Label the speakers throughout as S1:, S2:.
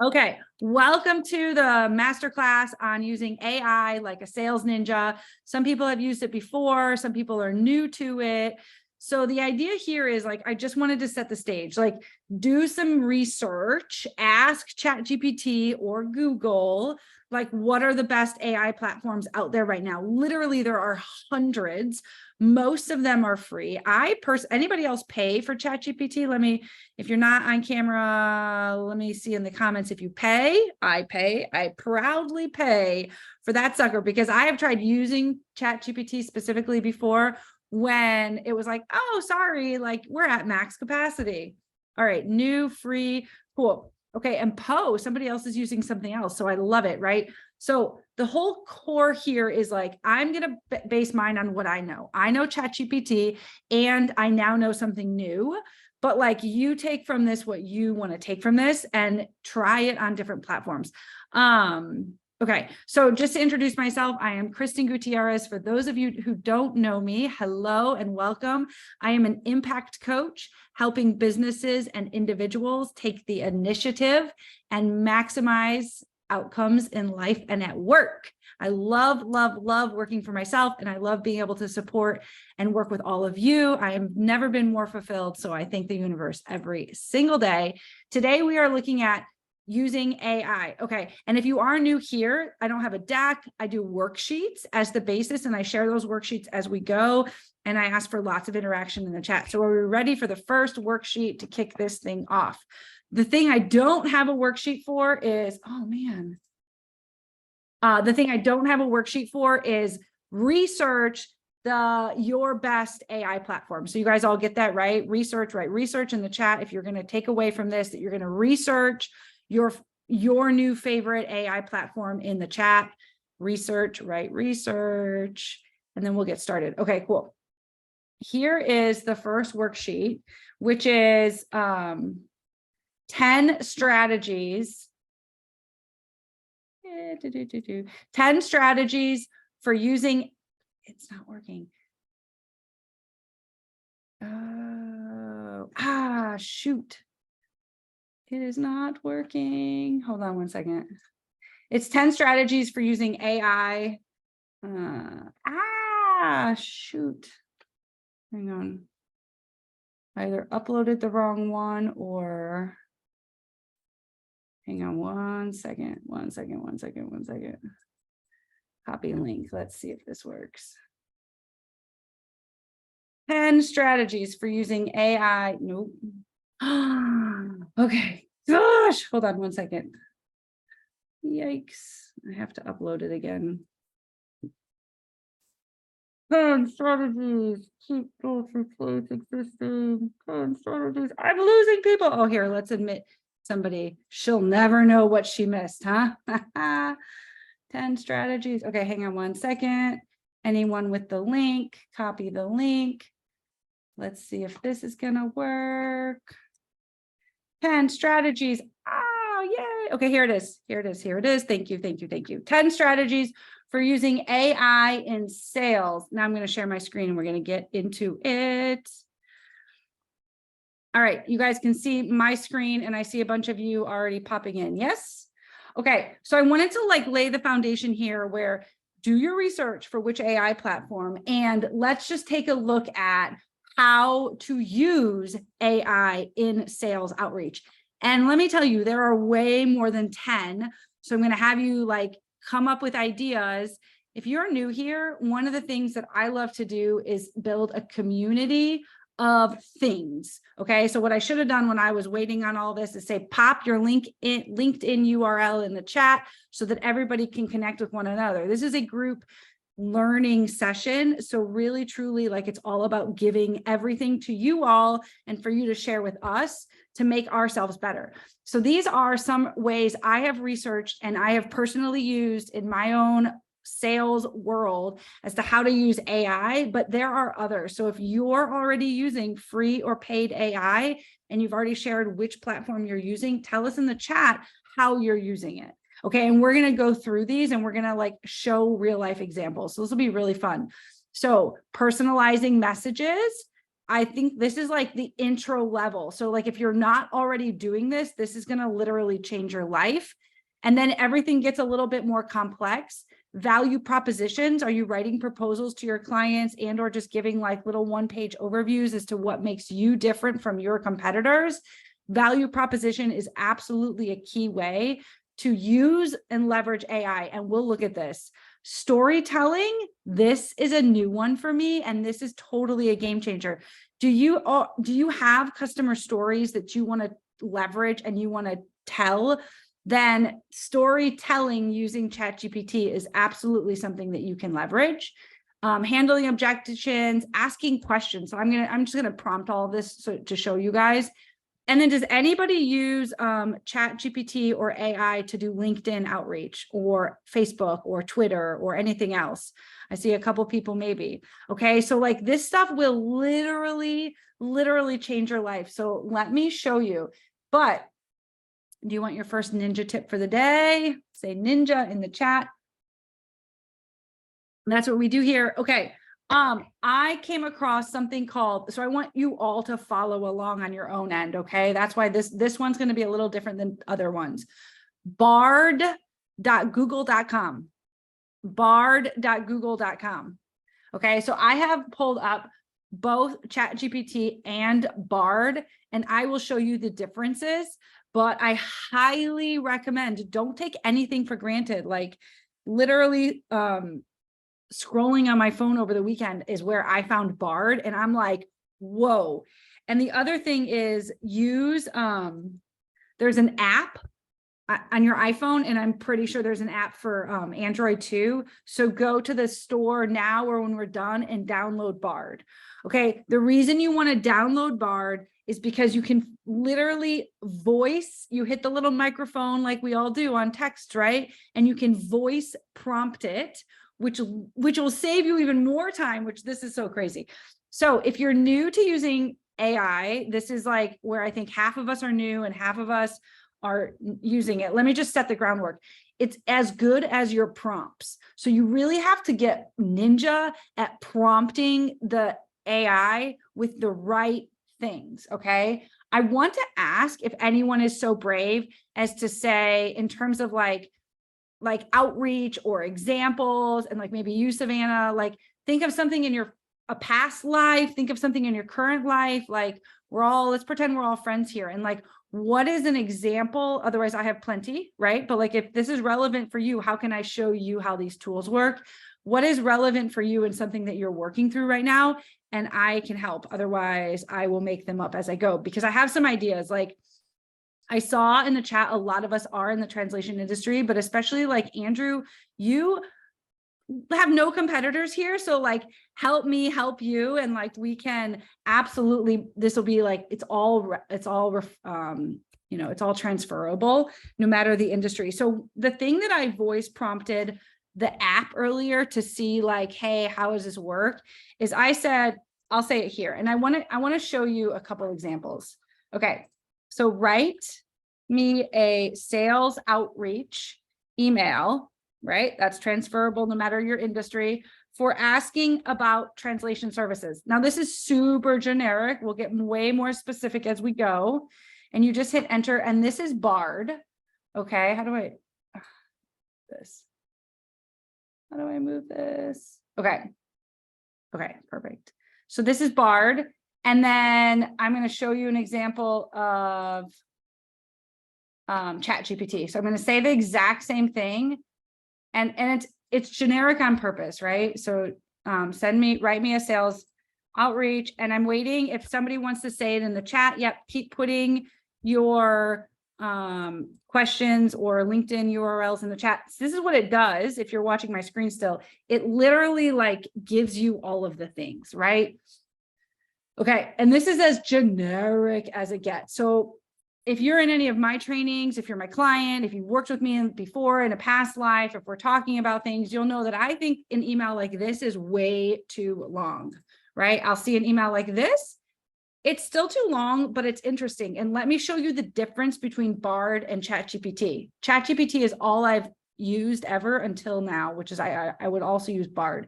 S1: Okay, welcome to the masterclass on using AI like a sales ninja. Some people have used it before, some people are new to it. So the idea here is like, I just wanted to set the stage, like do some research, ask ChatGPT or Google, like what are the best AI platforms out there right now? Literally, there are hundreds. Most of them are free. Anybody else pay for ChatGPT? If you're not on camera, let me see in the comments if you pay. I proudly pay for that sucker because I have tried using ChatGPT specifically before when it was like, oh, sorry, like we're at max capacity. All right, new, free, cool. Okay, and somebody else is using something else. So I love it, right? So the whole core here is like, I'm going to base mine on what I know. I know ChatGPT and I now know something new, but like you take from this what you want to take from this and try it on different platforms. Okay, so just to introduce myself, I am Kristin Gutierrez. For those of you who don't know me, hello and welcome. I am an impact coach helping businesses and individuals take the initiative and maximize outcomes in life and at work. I love working for myself, and I love being able to support and work with all of you. I have never been more fulfilled, so I thank the universe every single day. Today, we are looking at using AI. Okay, and if you are new here, I don't have a deck. I do worksheets as the basis, and I share those worksheets as we go, and I ask for lots of interaction in the chat. So are we ready for the first worksheet to kick this thing off? The thing I don't have a worksheet for is, the thing I don't have a worksheet for is research your best AI platform. So you guys all get that, right? Research in the chat. If you're going to take away from this, that you're going to research your new favorite AI platform in the chat. Research, and then we'll get started. Okay, cool. Here is the first worksheet, which is 10 strategies. 10 strategies for using, it's not working. Shoot. It is not working. Hold on one second. It's 10 strategies for using AI. Shoot. Hang on. I either uploaded the wrong one or hang on one second. Copy link. Let's see if this works. 10 strategies for using AI. Nope. Okay. Gosh, hold on one second. Yikes. I have to upload it again. 10 strategies. Keep goals replace existing. 10 strategies. I'm losing people. Oh, here, let's admit somebody. She'll never know what she missed, huh? 10 strategies. Okay, hang on one second. Anyone with the link, copy the link. Let's see if this is going to work. 10 strategies. Oh, yay. Okay, here it is. Thank you. 10 strategies for using AI in sales. Now I'm going to share my screen and we're going to get into it. All right, you guys can see my screen and I see a bunch of you already popping in. Yes? Okay, so I wanted to lay the foundation here where do your research for which AI platform, and let's just take a look at how to use AI in sales outreach. And let me tell you, there are way more than 10. So I'm going to have you come up with ideas. If you're new here, one of the things that I love to do is build a community of things. Okay. So what I should have done when I was waiting on all this is say, pop your LinkedIn URL in the chat so that everybody can connect with one another. This is a group learning session. So really, truly, it's all about giving everything to you all and for you to share with us to make ourselves better. So these are some ways I have researched and I have personally used in my own sales world as to how to use AI, but there are others. So if you're already using free or paid AI and you've already shared which platform you're using, tell us in the chat how you're using it. Okay, and we're going to go through these and we're going to show real life examples. So this will be really fun. So personalizing messages. I think this is like the intro level. So like if you're not already doing this, this is going to literally change your life. And then everything gets a little bit more complex. Value propositions. Are you writing proposals to your clients and or just giving like little one-page overviews as to what makes you different from your competitors? Value proposition is absolutely a key way to use and leverage AI. And we'll look at this. Storytelling, this is a new one for me, and this is totally a game changer. Do you have customer stories that you want to leverage and you want to tell? Then storytelling using ChatGPT is absolutely something that you can leverage. Handling objections, asking questions. So I'm just gonna prompt all of this to show you guys. And then does anybody use ChatGPT or AI to do LinkedIn outreach or Facebook or Twitter or anything else? I see a couple people maybe. Okay, so like this stuff will literally change your life. So let me show you. But do you want your first ninja tip for the day? Say ninja in the chat. And that's what we do here. Okay. I came across something called, so I want you all to follow along on your own end, okay? That's why this one's going to be a little different than other ones. Bard.google.com. Bard.google.com. Okay, so I have pulled up both ChatGPT and Bard, and I will show you the differences, but I highly recommend, don't take anything for granted. Like literally, scrolling on my phone over the weekend is where I found Bard, and I'm like, whoa. And the other thing is use, there's an app on your iPhone, and I'm pretty sure there's an app for Android too. So go to the store now or when we're done and download Bard. Okay, the reason you want to download Bard is because you can literally voice, you hit the little microphone like we all do on text, right? And you can voice prompt it, which will save you even more time, which this is so crazy. So if you're new to using AI, this is like where I think half of us are new and half of us are using it. Let me just set the groundwork. It's as good as your prompts. So you really have to get ninja at prompting the AI with the right things, okay? I want to ask if anyone is so brave as to say, in terms of like outreach or examples, and like maybe you, Savannah, like think of something in a past life, think of something in your current life, like let's pretend we're all friends here, and like, what is an example? Otherwise I have plenty, right? But like, if this is relevant for you, how can I show you how these tools work? What is relevant for you and something that you're working through right now? And I can help. Otherwise I will make them up as I go, because I have some ideas. Like I saw in the chat, a lot of us are in the translation industry, but especially like Andrew, you have no competitors here. So like, help me help you. And like, we can absolutely, this will be like, it's all transferable no matter the industry. So the thing that I voice prompted the app earlier to see like, hey, how does this work? Is I said, I'll say it here. And I want to show you a couple examples. Okay. So write me a sales outreach email, right? That's transferable no matter your industry, for asking about translation services. Now, this is super generic. We'll get way more specific as we go. And you just hit enter, and this is Bard. Okay, how do I move this? Okay, perfect. So this is Bard. And then I'm going to show you an example of ChatGPT. So I'm going to say the exact same thing, and it's generic on purpose, right? So write me a sales outreach, and I'm waiting if somebody wants to say it in the chat. Yep, keep putting your questions or LinkedIn URLs in the chat. So this is what it does. If you're watching my screen still, it literally like gives you all of the things, right? Okay, and this is as generic as it gets. So if you're in any of my trainings, if you're my client, if you worked with me before in a past life, if we're talking about things, you'll know that I think an email like this is way too long, right? I'll see an email like this. It's still too long, but it's interesting. And let me show you the difference between Bard and ChatGPT. ChatGPT is all I've used ever until now, which is I would also use Bard.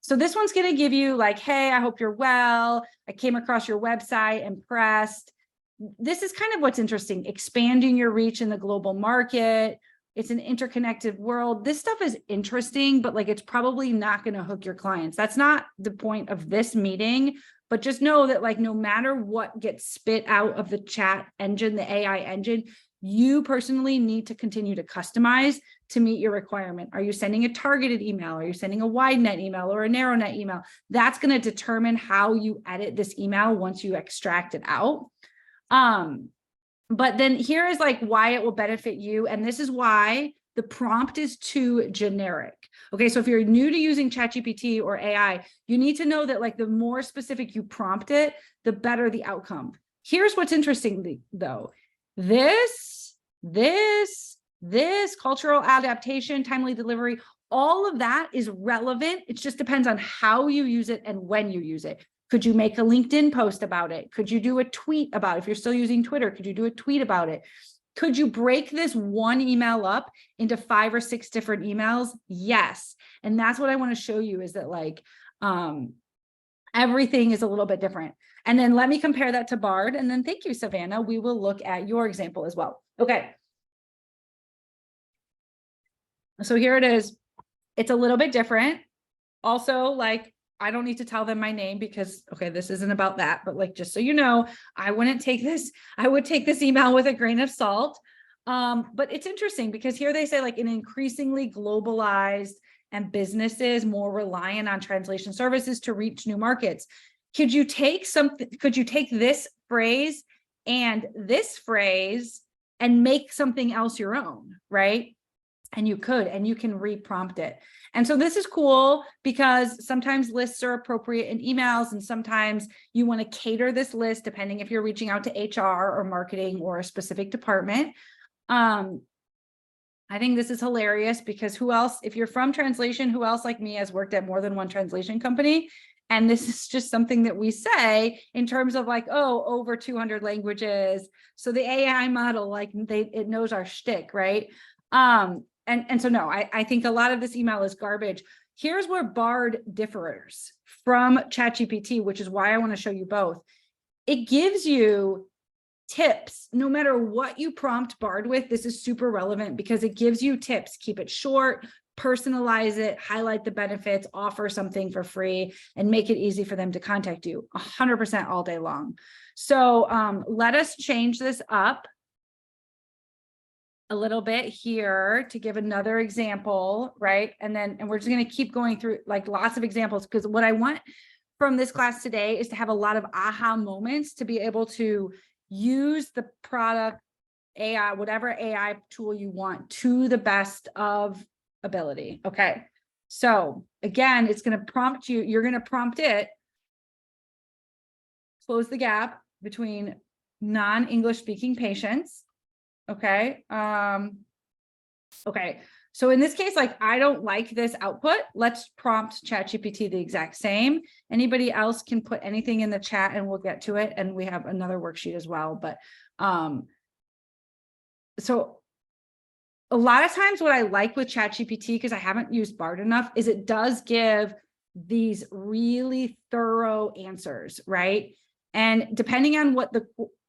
S1: So this one's going to give you like, hey, I hope you're well. I came across your website, impressed. This is kind of what's interesting, expanding your reach in the global market. It's an interconnected world. This stuff is interesting, but like, it's probably not going to hook your clients. That's not the point of this meeting, but just know that like, no matter what gets spit out of the chat engine, the AI engine, you personally need to continue to customize to meet your requirement. Are you sending a targeted email? Are you sending a wide net email or a narrow net email? That's going to determine how you edit this email once you extract it out. But then here is like why it will benefit you. And this is why the prompt is too generic. Okay, so if you're new to using ChatGPT or AI, you need to know that like the more specific you prompt it, the better the outcome. Here's what's interesting though. This cultural adaptation, timely delivery, all of that is relevant. It just depends on how you use it and when you use it. Could you make a LinkedIn post about it? Could you do a tweet about it? If you're still using Twitter, could you do a tweet about it? Could you break this one email up into 5 or 6 different emails? Yes. And that's what I want to show you is that like, everything is a little bit different. And then let me compare that to Bard. And then thank you, Savannah. We will look at your example as well. Okay. So here it is. It's a little bit different. Also, like, I don't need to tell them my name because, okay, this isn't about that, but like, just so you know, I would take this email with a grain of salt. But it's interesting because here they say like an increasingly globalized and businesses more reliant on translation services to reach new markets. Could you take this phrase and this phrase and make something else your own, right? And you can reprompt it. And so this is cool because sometimes lists are appropriate in emails and sometimes you want to cater this list depending if you're reaching out to HR or marketing or a specific department. I think this is hilarious because who else, if you're from translation, who else like me has worked at more than one translation company? And this is just something that we say in terms of like, oh, over 200 languages. So the AI model, like it knows our shtick, right? And so no, I think a lot of this email is garbage. Here's where Bard differs from ChatGPT, which is why I want to show you both. It gives you tips, no matter what you prompt Bard with. This is super relevant because it gives you tips. Keep it short, personalize it, highlight the benefits, offer something for free, and make it easy for them to contact you 100% all day long. So let us change this up a little bit here to give another example, right? And we're just going to keep going through like lots of examples because what I want from this class today is to have a lot of aha moments to be able to use the product AI, whatever AI tool you want to the best of ability. Okay. So again, it's going to prompt you. You're going to prompt it. Close the gap between non-English speaking patients. Okay. Okay. So in this case, like, I don't like this output. Let's prompt ChatGPT the exact same. Anybody else can put anything in the chat and we'll get to it. And we have another worksheet as well. But, so a lot of times what I like with ChatGPT, because I haven't used Bard enough, is it does give these really thorough answers, right? And depending on what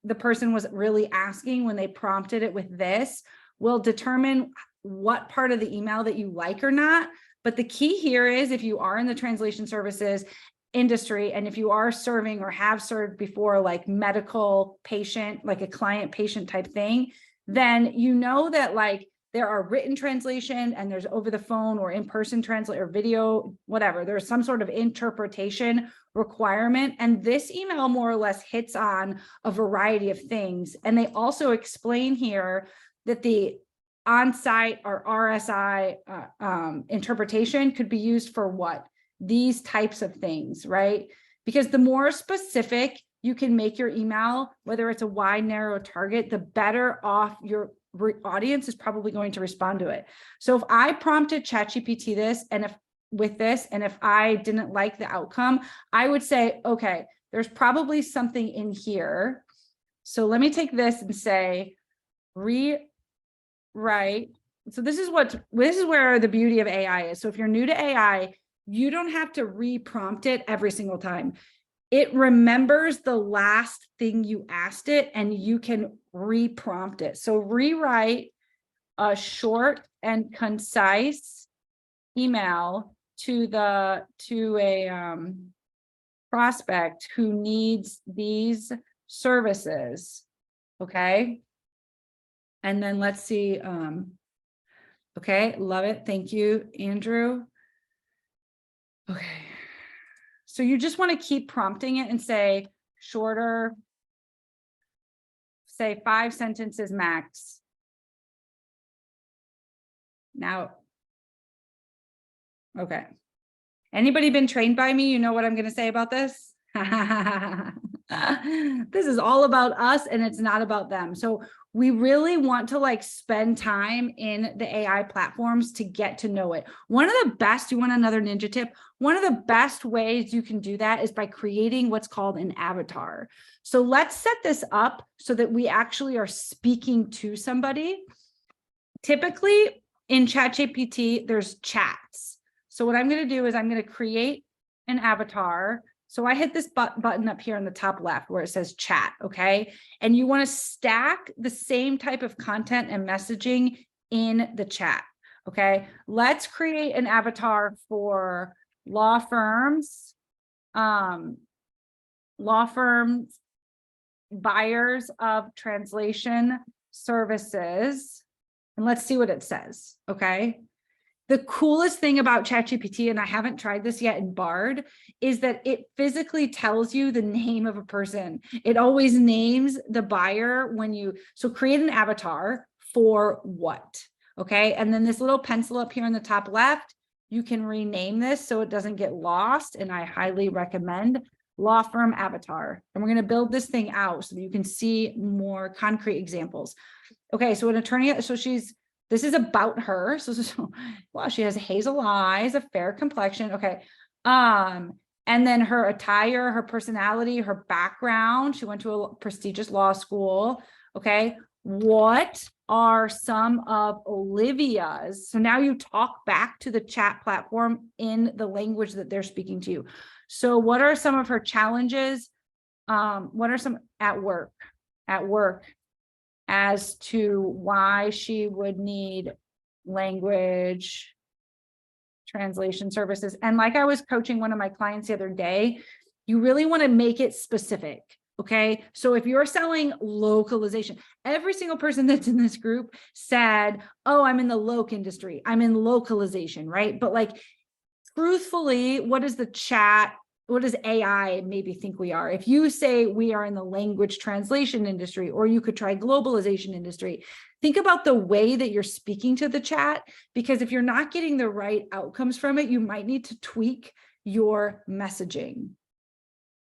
S1: the person was really asking when they prompted it with this will determine what part of the email that you like or not. But the key here is if you are in the translation services industry and if you are serving or have served before like medical patient, like a client patient type thing, then you know that like there are written translation and there's over the phone or in-person translate or video, whatever. There's some sort of interpretation requirement. And this email more or less hits on a variety of things. And they also explain here that the on-site or RSI interpretation could be used for what? These types of things, right? Because the more specific you can make your email, whether it's a wide, narrow target, the better off your audience is probably going to respond to it. So if I prompted ChatGPT this, and if I didn't like the outcome, I would say, okay, there's probably something in here. So let me take this and say, rewrite. So this is where the beauty of AI is. So if you're new to AI, you don't have to re-prompt it every single time. It remembers the last thing you asked it, and you can re-prompt it. So rewrite a short and concise email to a prospect who needs these services. Okay. And then let's see. Okay, love it. Thank you, Andrew. Okay. So you just want to keep prompting it and say shorter, say 5 sentences max. Now, okay. Anybody been trained by me? You know what I'm going to say about this? This is all about us, and it's not about them. So we really want to like spend time in the AI platforms to get to know it. One of the best, you want another ninja tip? One of the best ways you can do that is by creating what's called an avatar. So let's set this up so that we actually are speaking to somebody. Typically in ChatGPT, there's chats. So what I'm going to do is I'm going to create an avatar. So I hit this button up here in the top left where it says chat, okay? And you want to stack the same type of content and messaging in the chat, okay? Let's create an avatar for law firms, buyers of translation services, and let's see what it says, okay? The coolest thing about ChatGPT, and I haven't tried this yet in Bard, is that it physically tells you the name of a person. It always names the buyer when you, so create an avatar for what, okay? And then this little pencil up here in the top left, you can rename this so it doesn't get lost, and I highly recommend law firm avatar. And we're gonna build this thing out so that you can see more concrete examples. Okay, so an attorney, so this is about her. So wow, she has hazel eyes, a fair complexion. Okay. And then her attire, her personality, her background. She went to a prestigious law school. Okay. What are some of Olivia's? So now you talk back to the chat platform in the language that they're speaking to you. So what are some of her challenges? What are some at work as to why she would need language translation services? And like I was coaching one of my clients the other day, you really want to make it specific. Okay. So if you're selling localization, every single person that's in this group said, oh, I'm in the loc industry, I'm in localization, right? But like, truthfully, what is the chat? What does AI maybe think we are? If you say we are in the language translation industry, or you could try globalization industry, think about the way that you're speaking to the chat, because if you're not getting the right outcomes from it, you might need to tweak your messaging.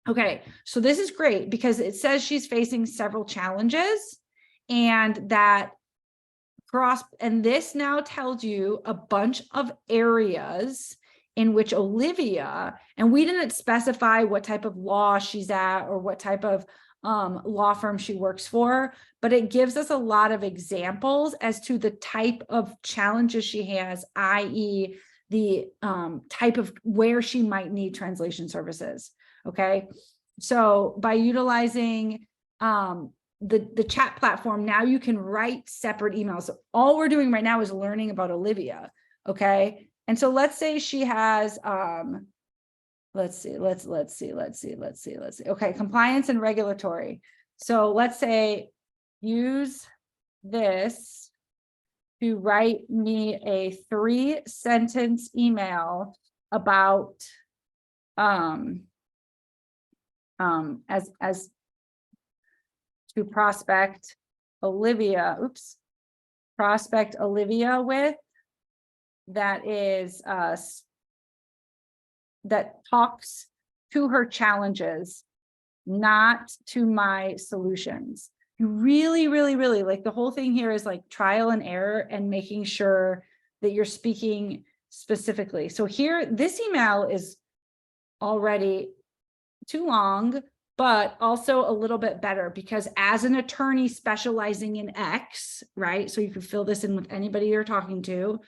S1: Okay, so this is great because it says she's facing several challenges, and that and this now tells you a bunch of areas in which Olivia, and we didn't specify what type of law she's at or what type of law firm she works for, but it gives us a lot of examples as to the type of challenges she has, i.e. the type of where she might need translation services. Okay, so by utilizing the chat platform, now you can write separate emails. So all we're doing right now is learning about Olivia. Okay. And so let's say she has, let's see. Okay. Compliance and regulatory. So let's say use this to write me a 3-sentence email about, as to prospect Olivia with, that is that talks to her challenges, not to my solutions. You really like, the whole thing here is like trial and error and making sure that you're speaking specifically. So here, this email is already too long, but also a little bit better, because as an attorney specializing in X, right? So you can fill this in with anybody you're talking to.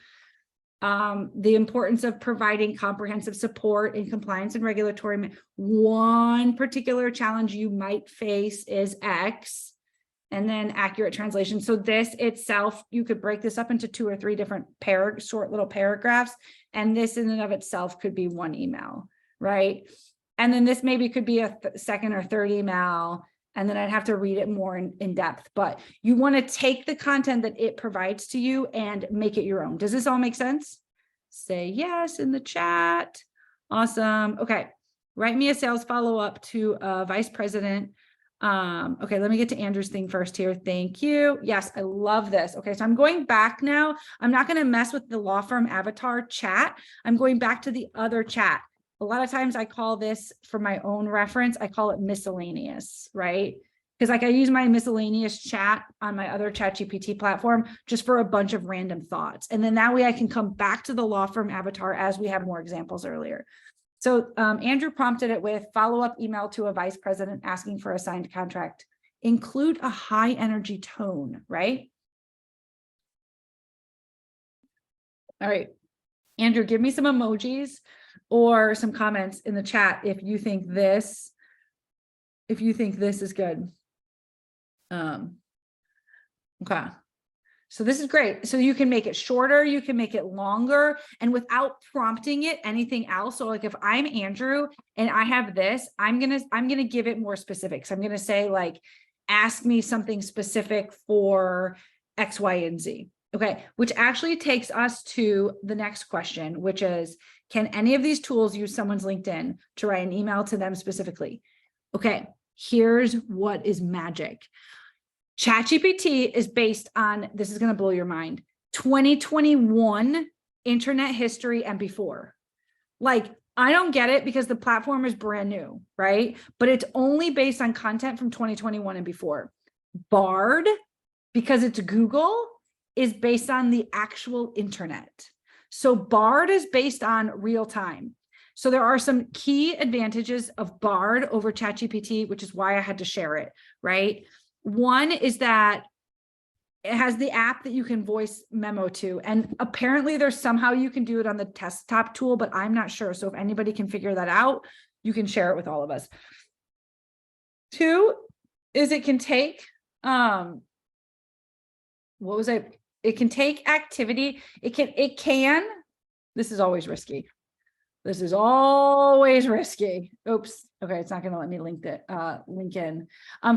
S1: The importance of providing comprehensive support in compliance and regulatory. One particular challenge you might face is X, and then accurate translation. So this itself, you could break this up into 2 or 3 different short little paragraphs. And this in and of itself could be 1 email, right? And then this maybe could be a second or third email. And then I'd have to read it more in depth, but you want to take the content that it provides to you and make it your own. Does this all make sense? Say yes in the chat. Awesome. Okay. Write me a sales follow-up to a vice president. Okay, let me get to Andrew's thing first here. Thank you. Yes, I love this. Okay, so I'm going back now. I'm not going to mess with the law firm avatar chat. I'm going back to the other chat. A lot of times I call this, for my own reference, I call it miscellaneous, right? Because like I use my miscellaneous chat on my other ChatGPT platform just for a bunch of random thoughts. And then that way I can come back to the law firm avatar as we have more examples earlier. So Andrew prompted it with follow-up email to a vice president asking for a signed contract. Include a high energy tone, right? All right, Andrew, give me some emojis or some comments in the chat if you think this is good. Okay. So this is great. So you can make it shorter, you can make it longer, and without prompting it anything else. So like if I'm Andrew and I have this, I'm gonna give it more specifics. I'm gonna say like, ask me something specific for X, Y, and Z. Okay, which actually takes us to the next question, which is, can any of these tools use someone's LinkedIn to write an email to them specifically? Okay, here's what is magic. ChatGPT is based on, this is going to blow your mind, 2021 internet history and before. Like, I don't get it because the platform is brand new, right? But it's only based on content from 2021 and before. Bard, because it's Google, is based on the actual internet. So Bard is based on real time. So there are some key advantages of Bard over ChatGPT, which is why I had to share it, right? One is that it has the app that you can voice memo to, and apparently there's somehow you can do it on the desktop tool, but I'm not sure. So if anybody can figure that out, you can share it with all of us. 2 is it can take, it can take activity. It can, this is always risky. This is always risky. Oops. Okay, it's not going to let me link in.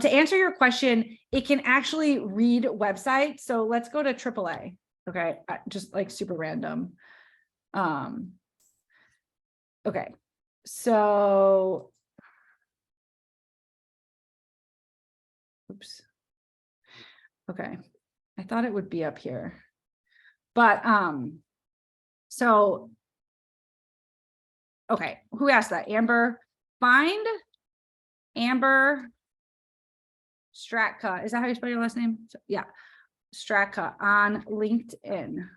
S1: To answer your question, it can actually read websites. So let's go to AAA. Okay, just like super random. Okay, so oops. Okay, I thought it would be up here, but so. Okay, who asked that? Amber, find Amber Stratka. Is that how you spell your last name? So, yeah, Stratka on LinkedIn.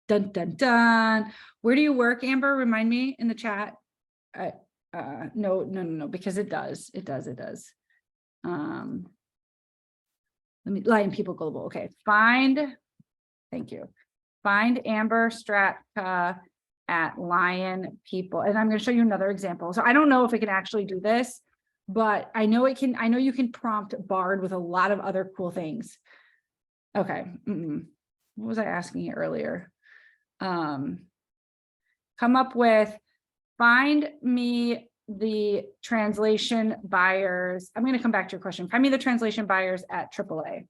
S1: Dun, dun, dun. Where do you work, Amber? Remind me in the chat. No, because it does. Let me, Lion People Global. Okay, thank you. Find Amber Stratka at Lion People. And I'm going to show you another example. So I don't know if it can actually do this, but I know it can. I know you can prompt Bard with a lot of other cool things. Okay. What was I asking you earlier? Come up with, find me the translation buyers. I'm going to come back to your question. Find me the translation buyers at AAA.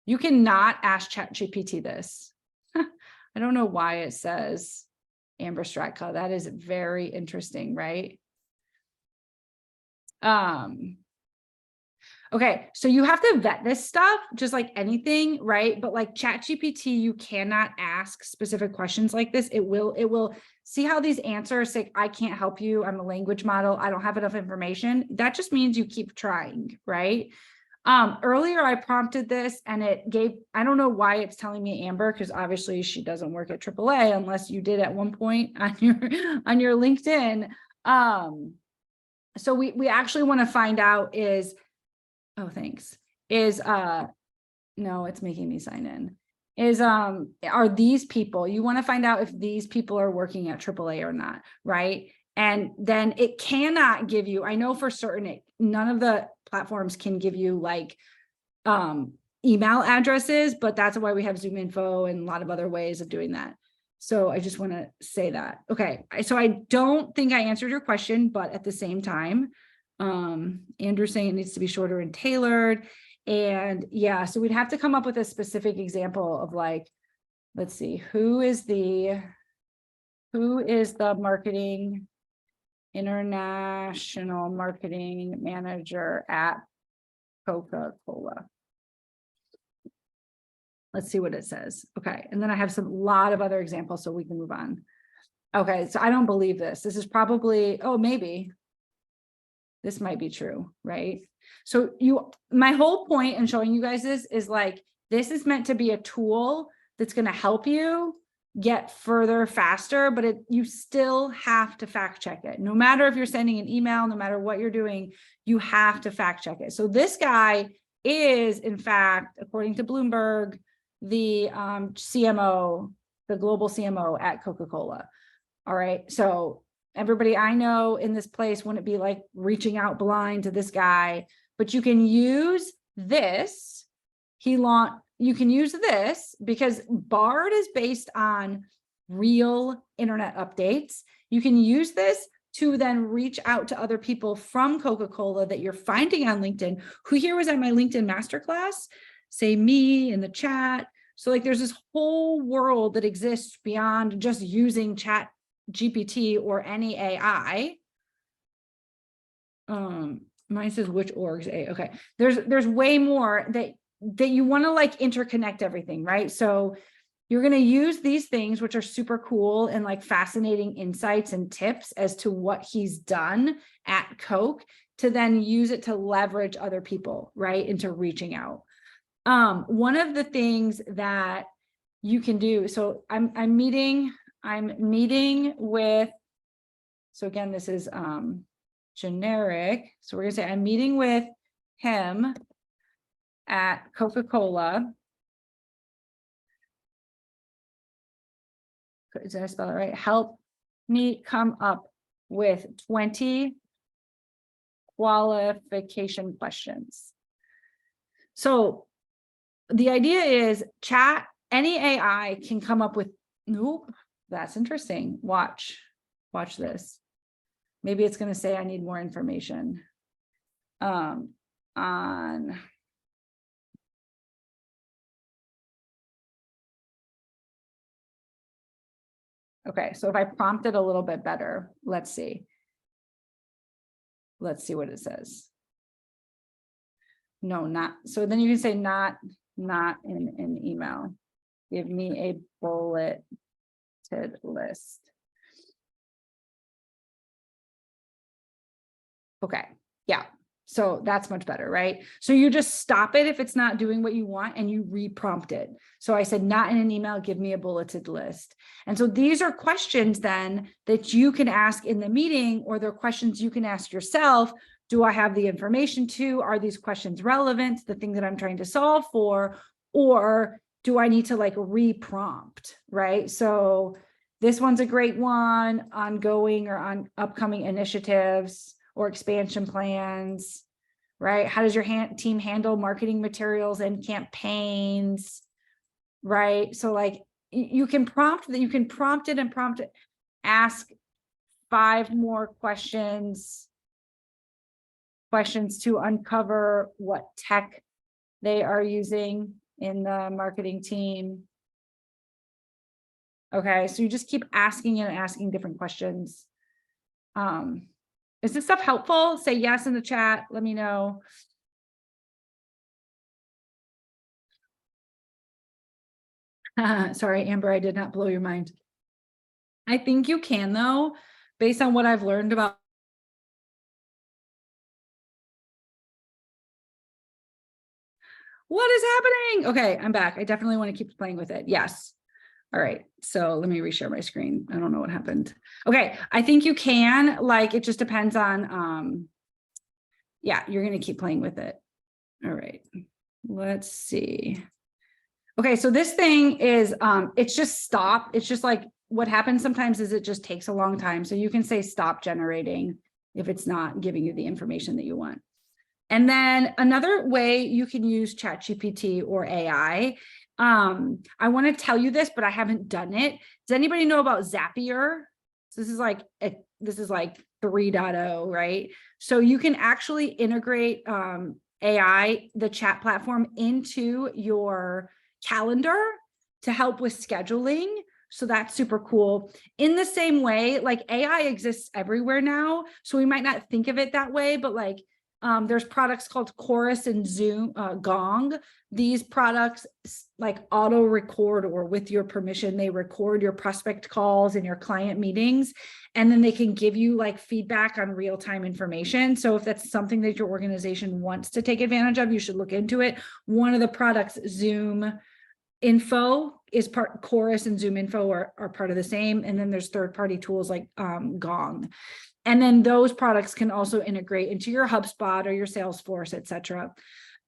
S1: You cannot ask ChatGPT this. I don't know why it says Amber Stratka. That is very interesting, right? Okay, so you have to vet this stuff just like anything, right? But like ChatGPT, you cannot ask specific questions like this. It will see how these answers say, I can't help you. I'm a language model. I don't have enough information. That just means you keep trying, right? Earlier I prompted this and it gave, I don't know why it's telling me Amber, because obviously she doesn't work at AAA unless you did at one point on your LinkedIn. So we actually want to find out is, oh, thanks, is no, it's making me sign in, is are these people, you want to find out if these people are working at AAA or not, right? And then it cannot give you, I know for certain, none of the platforms can give you like email addresses, but that's why we have Zoom info and a lot of other ways of doing that. So I just want to say that. Okay, so I don't think I answered your question, but at the same time, Andrew's saying it needs to be shorter and tailored. And yeah, so we'd have to come up with a specific example of like, let's see, who is the marketing, international marketing manager at Coca-Cola? Let's see what it says. Okay, and then I have lot of other examples so we can move on. Okay, so I don't believe this. This is probably, oh, maybe this might be true, right? So my whole point in showing you guys this is like, this is meant to be a tool that's going to help you get further faster, but you still have to fact check it. No matter if you're sending an email, no matter what you're doing, you have to fact check it. So this guy is, in fact, according to Bloomberg, the CMO, the global CMO at Coca-Cola. All right. So everybody I know in this place wouldn't be like reaching out blind to this guy, but you can use this. You can use this because BARD is based on real internet updates. You can use this to then reach out to other people from Coca-Cola that you're finding on LinkedIn. Who here was at my LinkedIn masterclass? Say me in the chat. So like there's this whole world that exists beyond just using Chat GPT or any AI. Mine says which orgs A. Okay, there's way more that you want to like interconnect everything, right? So you're going to use these things, which are super cool and like fascinating insights and tips as to what he's done at Coke, to then use it to leverage other people, right, into reaching out. One of the things that you can do, so I'm meeting with, so again, this is generic. So we're gonna say I'm meeting with him at Coca-Cola. Did I spell it right? Help me come up with 20 qualification questions. So the idea is any AI can come up with, nope, that's interesting. Watch this. Maybe it's going to say I need more information on. Okay, so if I prompt it a little bit better, let's see what it says. No, not. So then you can say not in an email. Give me a bulleted list. Okay, yeah. So that's much better, right? So you just stop it if it's not doing what you want and you reprompt it. So I said, not in an email, give me a bulleted list. And so these are questions then that you can ask in the meeting, or they're questions you can ask yourself. Do I have the information to? Are these questions relevant to the thing that I'm trying to solve for? Or do I need to like reprompt, right? So this one's a great one, ongoing or on upcoming initiatives or expansion plans, right? How does your team handle marketing materials and campaigns, right? So like you can prompt that, you can prompt it, ask 5 more questions to uncover what tech they are using in the marketing team. Okay, so you just keep asking and asking different questions. Is this stuff helpful? Say yes in the chat. Let me know. Sorry, Amber, I did not blow your mind. I think you can, though, based on what I've learned about. What is happening? Okay, I'm back. I definitely want to keep playing with it. Yes. All right, so let me reshare my screen. I don't know what happened. Okay, I think you can, like, it just depends on, yeah, you're going to keep playing with it. All right, let's see. Okay, so this thing is, it's just stop. It's just like what happens sometimes is it just takes a long time. So you can say stop generating if it's not giving you the information that you want. And then another way you can use ChatGPT or AI. I want to tell you this, but I haven't done it. Does anybody know about Zapier? So this is like 3.0, right? So you can actually integrate AI, the chat platform, into your calendar to help with scheduling. So that's super cool. In the same way, like AI exists everywhere now. So we might not think of it that way, but like there's products called Chorus and Zoom, Gong. These products like auto record, or with your permission, they record your prospect calls and your client meetings. And then they can give you like feedback on real-time information. So if that's something that your organization wants to take advantage of, you should look into it. One of the products, Zoom Info, is part, Chorus and Zoom Info are part of the same. And then there's third-party tools like Gong. And then those products can also integrate into your HubSpot or your Salesforce, et cetera.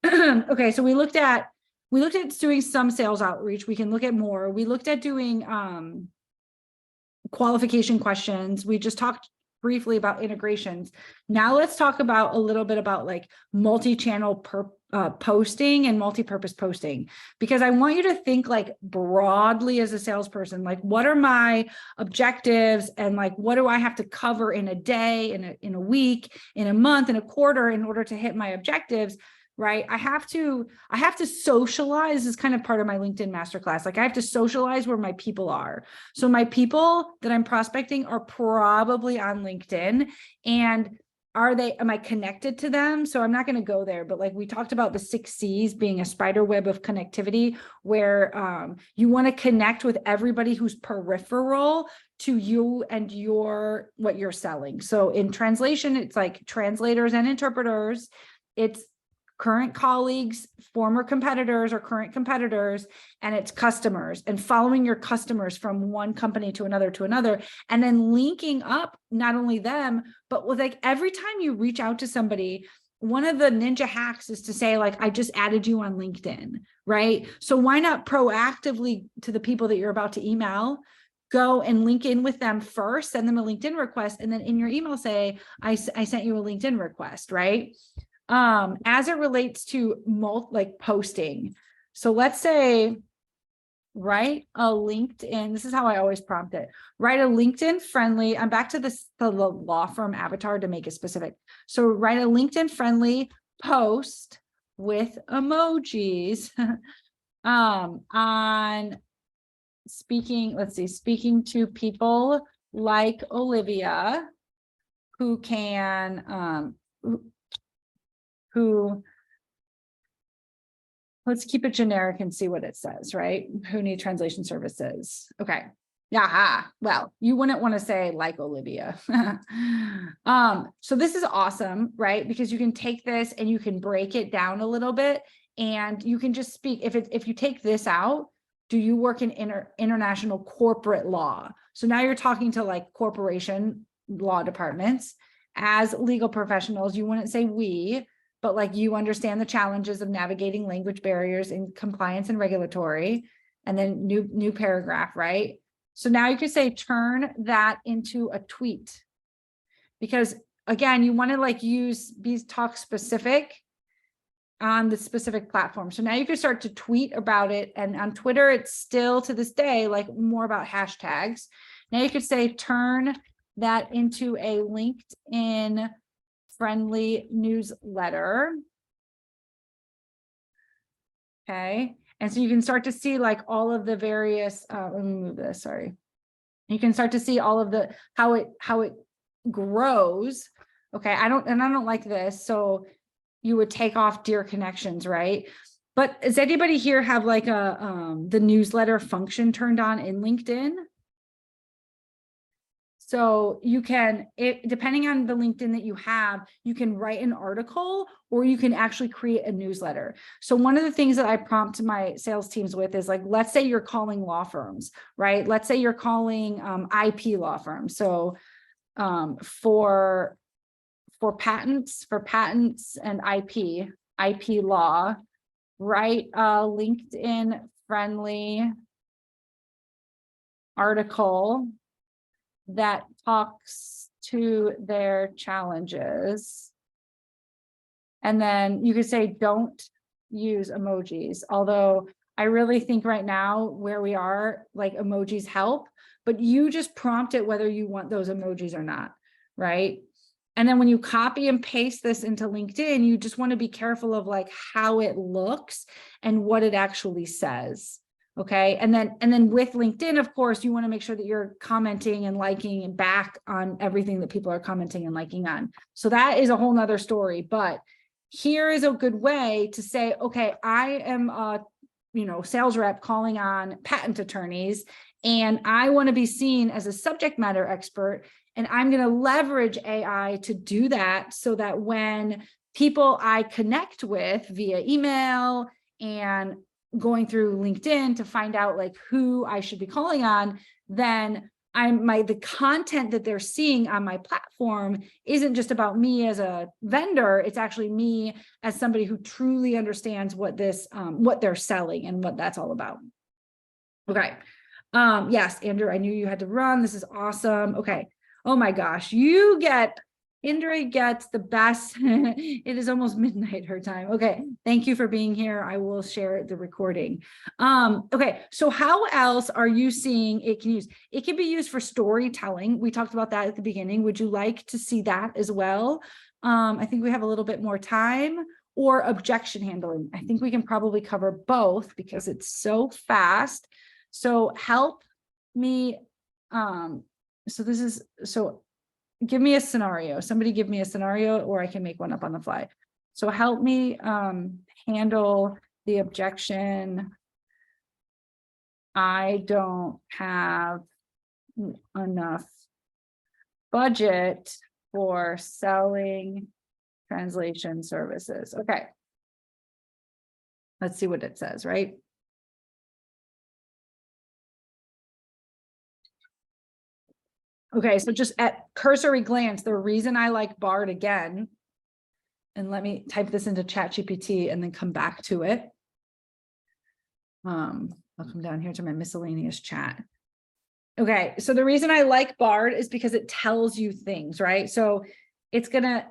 S1: Okay, so we looked at doing some sales outreach. We can look at more. We looked at doing qualification questions. We just talked briefly about integrations. Now let's talk about a little bit about like multi-channel posting and multi-purpose posting, because I want you to think like broadly as a salesperson, like what are my objectives and like what do I have to cover in a day, in a week, in a month, in a quarter in order to hit my objectives, right? I have to socialize. This is kind of part of my LinkedIn masterclass. Like I have to socialize where my people are. So my people that I'm prospecting are probably on LinkedIn, and am I connected to them? So I'm not going to go there, but like we talked about the 6 C's being a spider web of connectivity, where you want to connect with everybody who's peripheral to you and what you're selling. So in translation, it's like translators and interpreters. It's current colleagues, former competitors or current competitors, and it's customers, and following your customers from one company to another, and then linking up not only them, but with like every time you reach out to somebody, one of the ninja hacks is to say like, I just added you on LinkedIn, right? So why not proactively to the people that you're about to email, go and link in with them first, send them a LinkedIn request, and then in your email say, I sent you a LinkedIn request, right? As it relates to like posting. So let's say, write a LinkedIn, this is how I always prompt it, write a LinkedIn friendly, I'm back to the law firm avatar to make it specific. So write a LinkedIn friendly post with emojis on speaking to people like Olivia who can, let's keep it generic and see what it says, right? Who need translation services? Okay. Yeah. Well, you wouldn't want to say like Olivia. So this is awesome, right? Because you can take this and you can break it down a little bit, and you can just speak. If you take this out, do you work in international corporate law? So now you're talking to like corporation law departments. As legal professionals, you wouldn't say we, but like you understand the challenges of navigating language barriers in compliance and regulatory, and then new paragraph, right? So now you could say, turn that into a tweet, because again, you want to like talk specific on the specific platform. So now you can start to tweet about it. And on Twitter, it's still to this day, like more about hashtags. Now you could say, turn that into a LinkedIn friendly newsletter. Okay. And so you can start to see like all of the various, let me move this, sorry. You can start to see all of the, how it grows. Okay. I don't like this. So you would take off dear connections, right? But does anybody here have like the newsletter function turned on in LinkedIn? So you can, depending on the LinkedIn that you have, you can write an article or you can actually create a newsletter. So one of the things that I prompt my sales teams with is like, let's say you're calling law firms, right? Let's say you're calling IP law firms. So for patents and IP law, write a LinkedIn friendly article that talks to their challenges. And then you could say, don't use emojis. Although I really think right now where we are, like emojis help, but you just prompt it whether you want those emojis or not, right? And then when you copy and paste this into LinkedIn, you just want to be careful of like how it looks and what it actually says. Okay. And then with LinkedIn, of course, you want to make sure that you're commenting and liking and back on everything that people are commenting and liking on. So that is a whole nother story, but here is a good way to say, okay, I am a, sales rep calling on patent attorneys, and I want to be seen as a subject matter expert. And I'm going to leverage AI to do that so that when people I connect with via email and going through LinkedIn to find out like who I should be calling on, then the content that they're seeing on my platform isn't just about me as a vendor. It's actually me as somebody who truly understands what they're selling and what that's all about. Okay. Yes, Andrew, I knew you had to run. This is awesome. Okay. Oh my gosh, Indra gets the best. It is almost midnight her time. Okay. Thank you for being here. I will share the recording. Okay. So how else are you seeing it can use? It can be used for storytelling. We talked about that at the beginning. Would you like to see that as well? I think we have a little bit more time. Or objection handling. I think we can probably cover both because it's so fast. So help me. Give me a scenario. Somebody give me a scenario, or I can make one up on the fly. So help me handle the objection. I don't have enough budget for selling translation services. Okay. Let's see what it says, right? Okay, so just at cursory glance, the reason I like Bard again, and let me type this into ChatGPT and then come back to it. I'll come down here to my miscellaneous chat. Okay, so the reason I like Bard is because it tells you things, right? So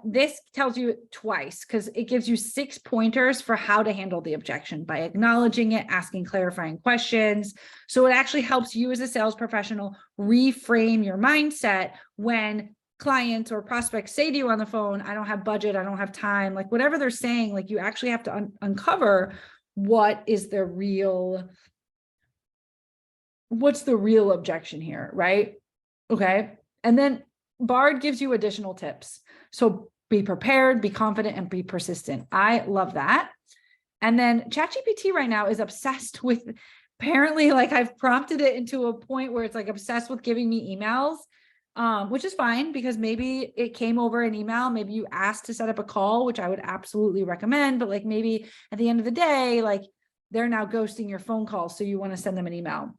S1: this tells you twice because it gives you 6 pointers for how to handle the objection by acknowledging it, asking clarifying questions. So it actually helps you as a sales professional reframe your mindset when clients or prospects say to you on the phone, I don't have budget, I don't have time, like whatever they're saying, like you actually have to uncover what's the real objection here, right? Okay. And then Bard gives you additional tips. So be prepared, be confident, and be persistent. I love that. And then ChatGPT right now is obsessed with, apparently, like I've prompted it into a point where it's like obsessed with giving me emails, which is fine because maybe it came over an email. Maybe you asked to set up a call, which I would absolutely recommend. But like maybe at the end of the day, like they're now ghosting your phone calls. So you want to send them an email.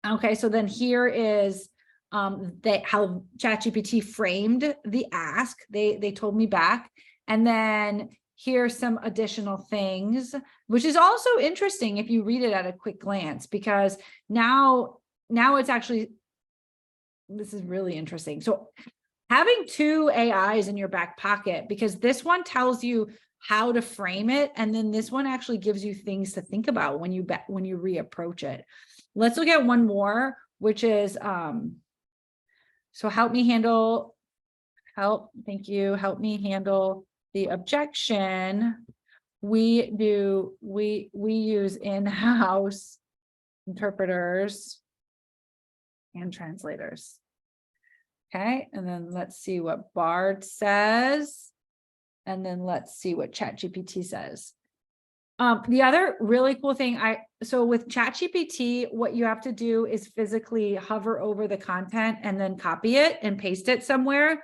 S1: Okay. So then here is how ChatGPT framed the ask. They told me back. And then here's some additional things, which is also interesting if you read it at a quick glance, because now it's actually, this is really interesting. So having 2 AIs in your back pocket, because this one tells you how to frame it. And then this one actually gives you things to think about when you reapproach it. Let's look at one more, which is, so help me handle the objection. We use in-house interpreters and translators. Okay. And then let's see what Bard says. And then let's see what ChatGPT says. The other really cool thing, so with ChatGPT, what you have to do is physically hover over the content and then copy it and paste it somewhere.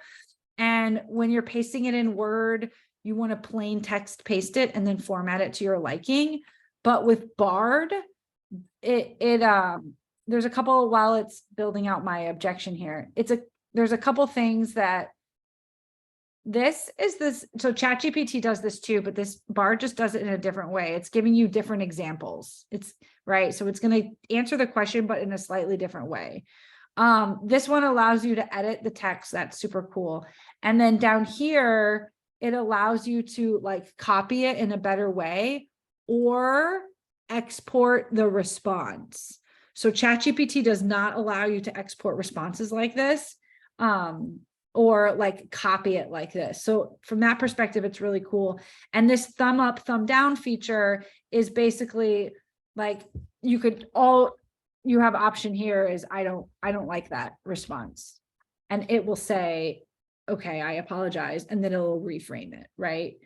S1: And when you're pasting it in Word, you want to plain text paste it and then format it to your liking. But with Bard, there's a couple, while it's building out my objection here, there's a couple things that So ChatGPT does this too, but this Bard just does it in a different way. It's giving you different examples. It's right. So it's going to answer the question, but in a slightly different way. This one allows you to edit the text. That's super cool. And then down here, it allows you to like copy it in a better way or export the response. So ChatGPT does not allow you to export responses like this. Or like copy it like this. So from that perspective, it's really cool. And this thumb up, thumb down feature is basically like you have option here is I don't like that response. And it will say, okay, I apologize. And then it'll reframe it, right?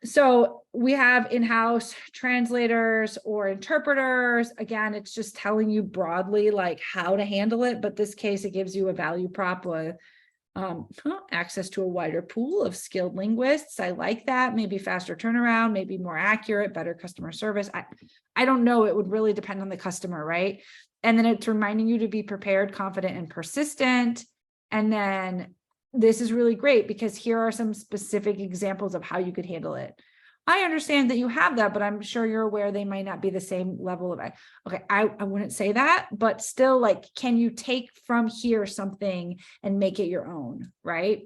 S1: So we have in-house translators or interpreters. Again, it's just telling you broadly like how to handle it, but this case it gives you a value prop with access to a wider pool of skilled linguists. I like that. Maybe faster turnaround, maybe more accurate, better customer service. I don't know. It would really depend on the customer, right? And then it's reminding you to be prepared, confident, and persistent. And then this is really great because here are some specific examples of how you could handle it. I understand that you have that, but I'm sure you're aware they might not be the same level of, okay, I wouldn't say that, but still like, can you take from here something and make it your own, right?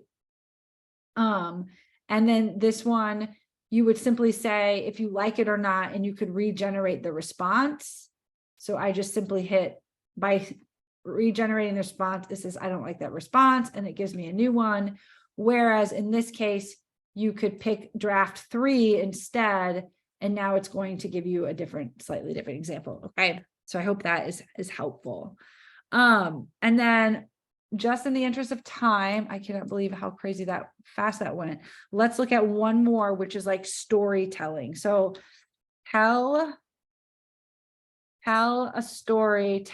S1: And then this one, you would simply say if you like it or not, and you could regenerate the response. So I just simply hit by regenerating the response. This is, I don't like that response. And it gives me a new one. Whereas in this case, you could pick draft 3 instead. And now it's going to give you a slightly different example. Okay. So I hope that is helpful. And then just in the interest of time, I cannot believe how fast that went. Let's look at one more, which is like storytelling. So tell a story,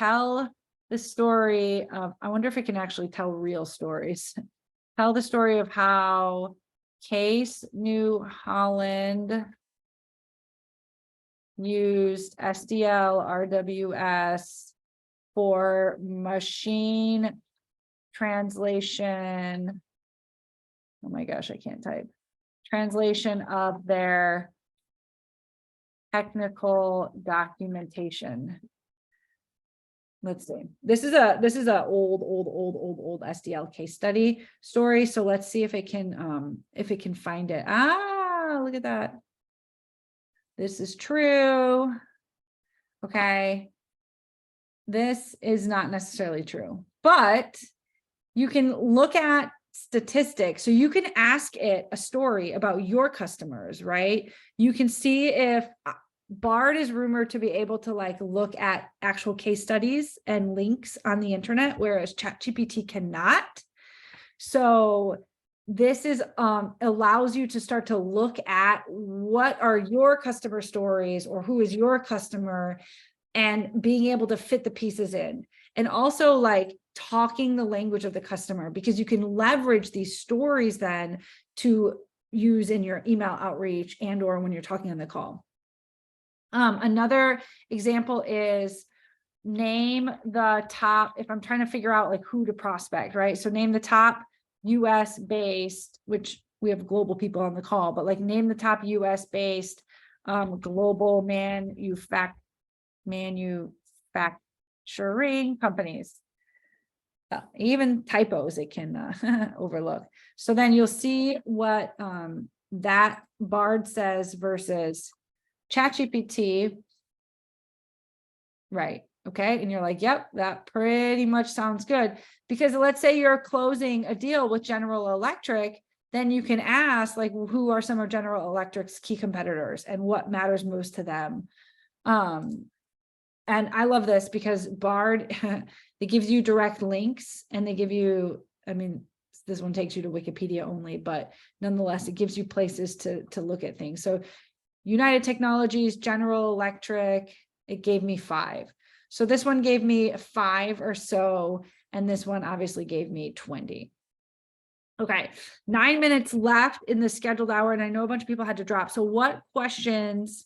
S1: the story of, I wonder if it can actually tell real stories. Tell the story of how Case New Holland used SDL RWS for machine translation. Oh my gosh, I can't type. Translation of their technical documentation. Let's see. This is a old SDL case study story. So let's see if it can find it. Ah, look at that. This is true. Okay. This is not necessarily true, but you can look at statistics. So you can ask it a story about your customers, right? You can see if Bard is rumored to be able to like look at actual case studies and links on the internet, whereas ChatGPT cannot. So this is allows you to start to look at what are your customer stories or who is your customer and being able to fit the pieces in. And also like talking the language of the customer, because you can leverage these stories then to use in your email outreach and or when you're talking on the call. Another example is name the top, if I'm trying to figure out like who to prospect, right? So name the top US based, which we have global people on the call, but like name the top US based global manufacturing companies. Even typos it can overlook. So then you'll see what that Bard says versus ChatGPT, right? Okay. And you're like, yep, that pretty much sounds good. Because let's say you're closing a deal with General Electric, then you can ask like, who are some of General Electric's key competitors and what matters most to them? And I love this because Bard, it gives you direct links and they give you, I mean, this one takes you to Wikipedia only, but nonetheless, it gives you places to look at things. So United Technologies, General Electric, it gave me 5. So this one gave me 5 or so, and this one obviously gave me 20. Okay, 9 minutes left in the scheduled hour, and I know a bunch of people had to drop. So what questions,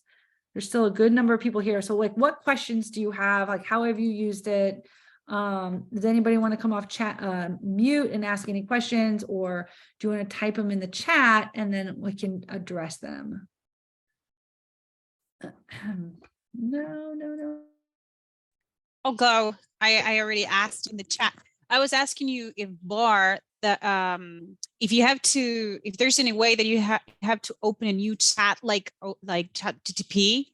S1: there's still a good number of people here. So like what questions do you have? Like how have you used it? Does anybody want to come off chat, mute and ask any questions, or do you want to type them in the chat and then we can address them? No.
S2: I'll go. I already asked in the chat. I was asking you if if there's any way that you have to open a new chat like ChatGPT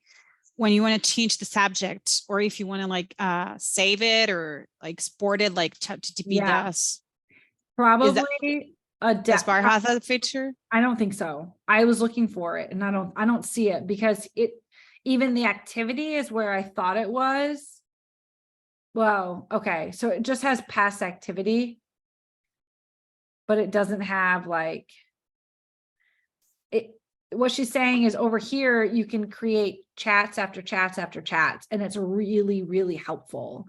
S2: when you want to change the subject, or if you want to save it or export it like ChatGPT does.
S1: Probably
S2: does Bard have that feature?
S1: I don't think so. I was looking for it and I don't see it, because even the activity is where I thought it was. Well, okay, so it just has past activity, but it doesn't have what she's saying is over here, you can create chats after chats after chats, and it's really, really helpful.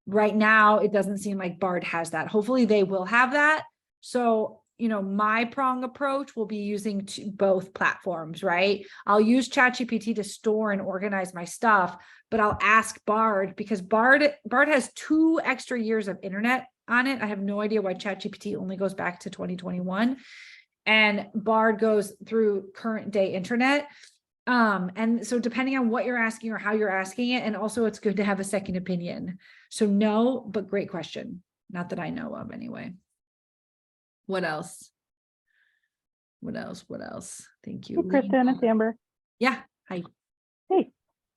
S1: Right now, it doesn't seem like Bard has that. Hopefully they will have that. So, my prong approach will be using both platforms, right? I'll use ChatGPT to store and organize my stuff, but I'll ask Bard, because Bard has 2 extra years of internet on it. I have no idea why ChatGPT only goes back to 2021, and Bard goes through current day internet. And so depending on what you're asking or how you're asking it, and also it's good to have a second opinion. So no, but great question. Not that I know of anyway. What else? Thank you.
S3: Hey, Kristin, it's Amber.
S1: Yeah. Hi.
S3: Hey,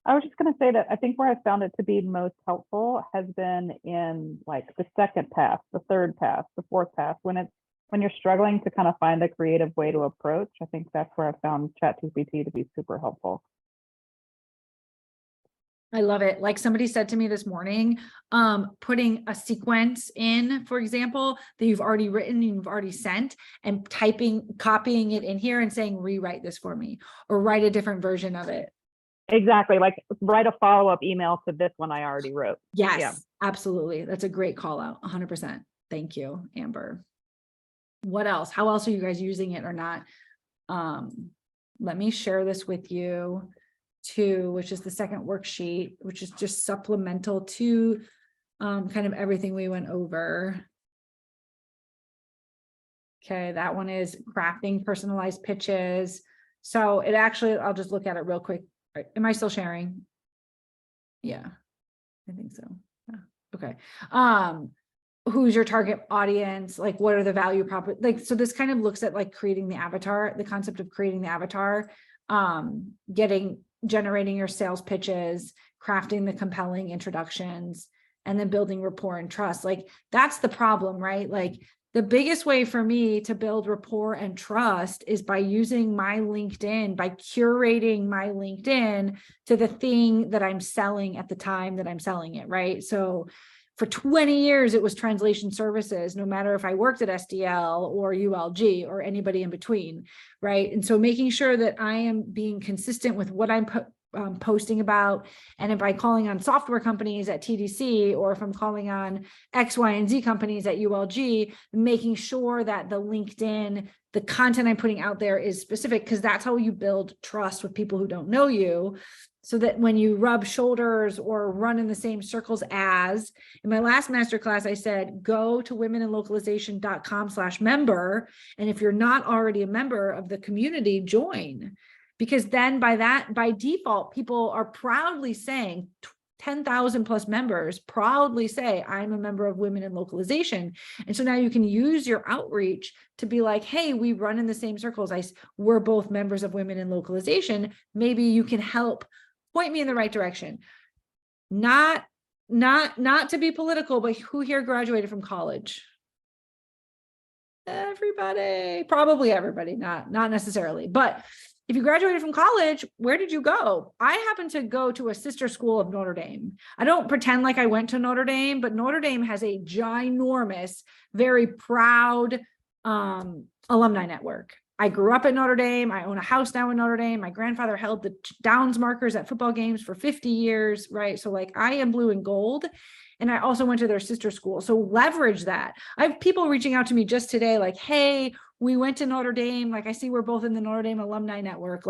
S3: I was just going to say that I think where I found it to be most helpful has been in the second pass, the third pass, the fourth pass, when you're struggling to kind of find a creative way to approach. I think that's where I found ChatGPT to be super helpful.
S1: I love it. Like somebody said to me this morning, putting a sequence in, for example, that you've already written, you've already sent, and copying it in here and saying, rewrite this for me, or write a different version of it.
S3: Exactly. Like write a follow-up email to this one I already wrote.
S1: Yes, absolutely. That's a great call out. 100%. Thank you, Amber. What else? How else are you guys using it or not? Let me share this with you too, which is the second worksheet, which is just supplemental to kind of everything we went over. Okay, that one is crafting personalized pitches. So it actually, I'll just look at it real quick. Am I still sharing? Yeah, I think so. Yeah. Okay. Who's your target audience? Like, what are the value so this kind of looks at creating the avatar, the concept of creating the avatar, generating your sales pitches, crafting the compelling introductions, and then building rapport and trust. That's the problem, right? The biggest way for me to build rapport and trust is by using my LinkedIn, by curating my LinkedIn to the thing that I'm selling at the time that I'm selling it, right? So for 20 years, it was translation services, no matter if I worked at SDL or ULG or anybody in between, right? And so making sure that I am being consistent with what I'm posting about, and if I'm calling on software companies at TDC, or if I'm calling on X, Y, and Z companies at ULG, making sure that the LinkedIn, the content I'm putting out there is specific, because that's how you build trust with people who don't know you. So that when you rub shoulders or run in the same circles as, in my last masterclass, I said, go to womeninlocalization.com/member. And if you're not already a member of the community, join. Because then by default, people are proudly saying, 10,000 plus members proudly say, I'm a member of Women in Localization. And so now you can use your outreach to be like, hey, we run in the same circles. We're both members of Women in Localization. Maybe you can help point me in the right direction. Not to be political, but who here graduated from college? Everybody, probably everybody, not necessarily, but if you graduated from college, where did you go? I happen to go to a sister school of Notre Dame. I don't pretend like I went to Notre Dame, but Notre Dame has a ginormous, very proud alumni network. I grew up at Notre Dame. I own a house now in Notre Dame. My grandfather held the Downs markers at football games for 50 years, right? So I am blue and gold. And I also went to their sister school. So leverage that. I have people reaching out to me just today, hey, we went to Notre Dame. I see we're both in the Notre Dame alumni network.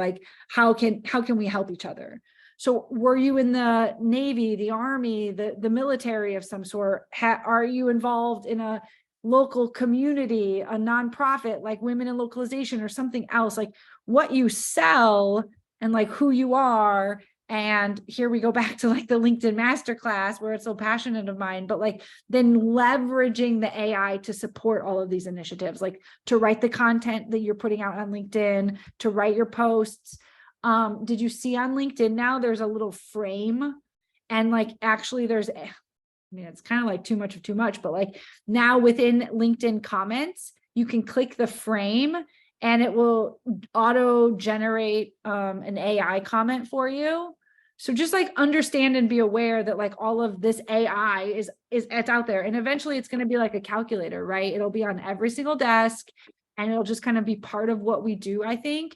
S1: How can we help each other? So were you in the Navy, the Army, the military of some sort? Are you involved in a local community, a nonprofit like Women in Localization or something else? Like what you sell and like who you are. And here we go back to like the LinkedIn masterclass where it's so passionate of mine, but like then leveraging the AI to support all of these initiatives, like to write the content that you're putting out on LinkedIn, to write your posts. Did you see on LinkedIn now there's a little frame and like actually there's, I mean, it's kind of like too much of too much, but like now within LinkedIn comments, you can click the frame and it will auto generate an AI comment for you. So just like understand and be aware that like all of this AI is it's out there, and eventually it's going to be like a calculator, right? It'll be on every single desk and it'll just kind of be part of what we do, I think.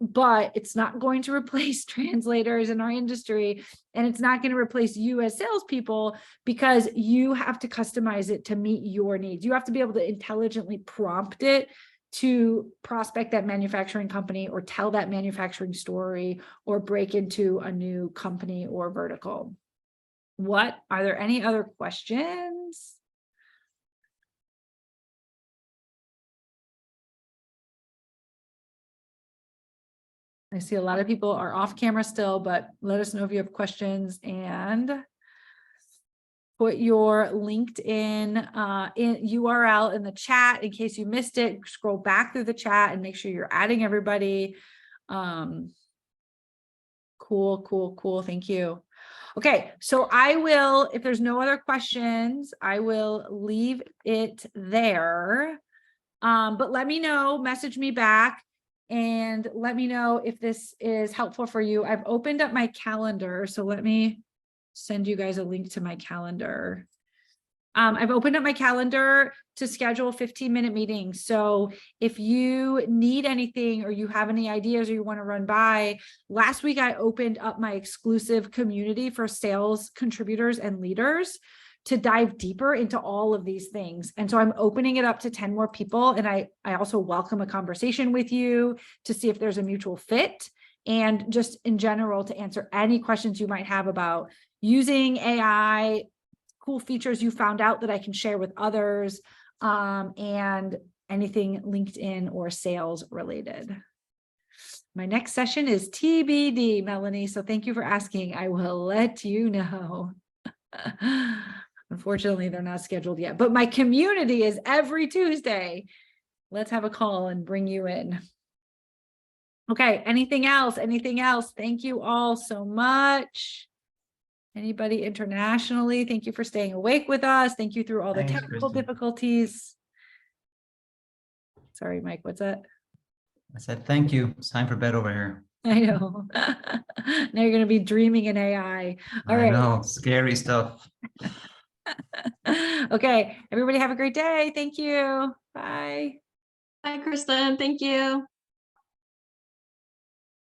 S1: But it's not going to replace translators in our industry, and it's not going to replace you as salespeople, because you have to customize it to meet your needs. You have to be able to intelligently prompt it to prospect that manufacturing company or tell that manufacturing story or break into a new company or vertical. Are there any other questions? I see a lot of people are off camera still, but let us know if you have questions, and put your LinkedIn URL in the chat in case you missed it. Scroll back through the chat and make sure you're adding everybody. Cool. Thank you. Okay, so I will, if there's no other questions, I will leave it there. But let me know, message me back, and let me know if this is helpful for you. I've opened up my calendar, so let me send you guys a link to my calendar. I've opened up my calendar to schedule 15-minute meetings. So if you need anything or you have any ideas or you want to run by, last week I opened up my exclusive community for sales contributors and leaders to dive deeper into all of these things. And so I'm opening it up to 10 more people. And I also welcome a conversation with you to see if there's a mutual fit, and just in general to answer any questions you might have about using AI, cool features you found out that I can share with others, and anything LinkedIn or sales related. My next session is TBD, Melanie. So thank you for asking. I will let you know. Unfortunately, they're not scheduled yet, but my community is every Tuesday. Let's have a call and bring you in. Okay, anything else? Anything else? Thank you all so much. Anybody internationally, thank you for staying awake with us. Thank you through all the technical difficulties. Sorry, Mike, what's that?
S4: I said, thank you. It's time for bed over here.
S1: I know. Now you're going to be dreaming in AI. All right.
S4: I know, scary stuff.
S1: Okay, everybody have a great day. Thank you. Bye.
S5: Hi, Kristin. Thank you.